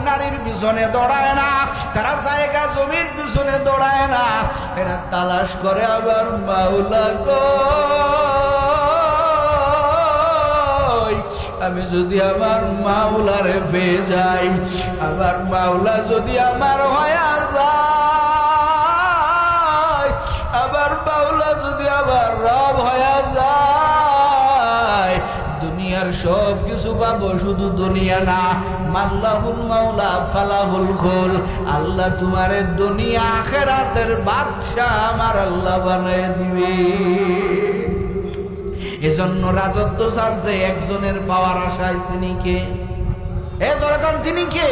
নারীর পিছনে দৌড়ায় না, তারা জায়গা জমির পিছনে দৌড়ায় না, এরা তালাশ করে আবার মাওলা কই, আমি যদি আমার মাওলারে পেয়ে যাই, আমার মাওলা যদি আমার হয়ে যায়, আমার মাওলা যদি আমার রব হয়ে যায়, দুনিয়ার সব কিছু পাবো, শুধু দুনিয়া না, মাল্লাহুল মাওলা ফালাহুল খুল, আল্লাহ তোমারে দুনিয়া আখিরাতের বাদশা আমার আল্লাহ বানায় দিবে। এজন্য রাজত্ব ছাড়ছে একজনের পাওয়ার আশায়। তিনি কে? তিনি কে?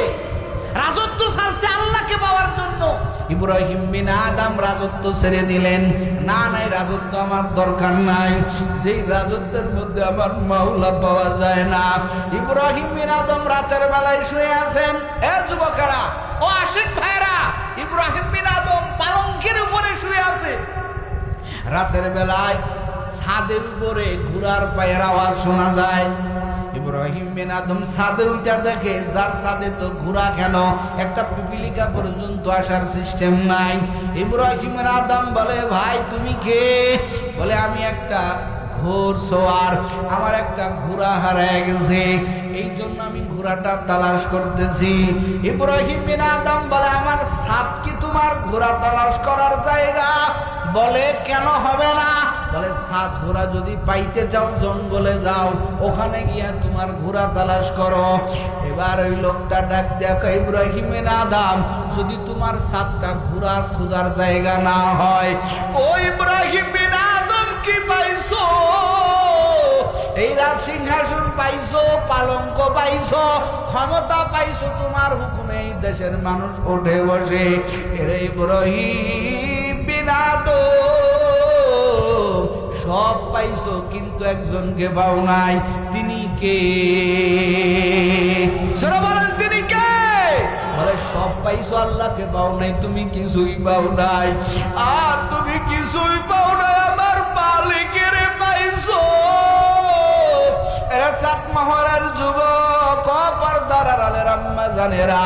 রাজত্ব ছাড়ছে আল্লাহকে পাওয়ার জন্য। ইব্রাহিম বিন আদম রাজত্ব ছেড়ে দিলেন, না নাই রাজত্ব আমার দরকার নাই, যেই রাজত্বের মধ্যে আমার মাওলা পাওয়া যায় না। ইব্রাহিম বিন আদম রাতের বেলায় শুয়ে আছেন। এ যুবকেরা, ও আশিক ভাইরা, ইব্রাহিম বিন আদম পালঙ্কের উপরে শুয়ে আছে। রাতের বেলায় ছাদের উপরে ঘোড়ার পায়ের আওয়াজ শোনা যায়। ইব্রাহিম বিন আদম ছাদে উঠা দেখে, যার ছাদে তো ঘোড়া কেন, একটা পিপিলিকা পর্যন্ত আসার সিস্টেম নাই। ইব্রাহিম বিন আদম বলে, ভাই তুমি কে? বলে, আমি একটা ঘোর সোয়ার, আমার একটা ঘোড়া হারায় গেছে, এই জন্য আমি ঘোড়াটা তালাশ করতেছি। ইব্রাহিম বিন আদম বলে, আমার ছাদ কি তোমার ঘোড়া তালাশ করার জায়গা? বলে, কেন হবে না? বলে, ছাদ ঘোড়া যদি পাইতে চাও জঙ্গলে যাও, ওখানে গিয়া তোমার ঘোড়া তালাশ করো। এবার ওই লোকটা ডাক দেখো, ইব্রাহিম বিন আদম, যদি তোমার ছাদটা ঘোড়ার খোঁজার জায়গা না হয়, ও ইব্রাহিম বিন আদম কি পাইছো? এই রাজ সিংহাসন পাইছো, পালঙ্ক পাইছো, ক্ষমতা পাইছো, তোমার হুকুমে এই দেশের মানুষ ওঠে বসে। এরে ইব্রাহিম বিন আদম, সব পাইছো কিন্তু একজনকে পাও নাই। তিনি কে? সরে বলেন, তিনি কে? বলে, সব পাইছো, আল্লাহকে পাও নাই, তুমি কিছুই পাও নাই। আর তুমি কিছুই পাও নাই, আমার মালিকের পাইছো। এরা চাটমহরের যুবক, পর্দার আড়ালের আম্মা জানেরা,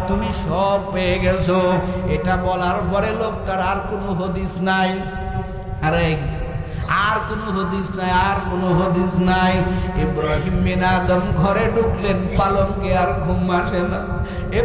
তুমি সব পেয়ে গেছো। এটা বলার পরে লোকটার আর কোনো হদিস নাই, হারাই গেছে, আর কোনো হদিস নাই, আর কোনো হদিস নাই। ইব্রাহিম বিন আদম ঘরে ঢুকলেন, পালঙ্কে আর ঘুম আসে না। এ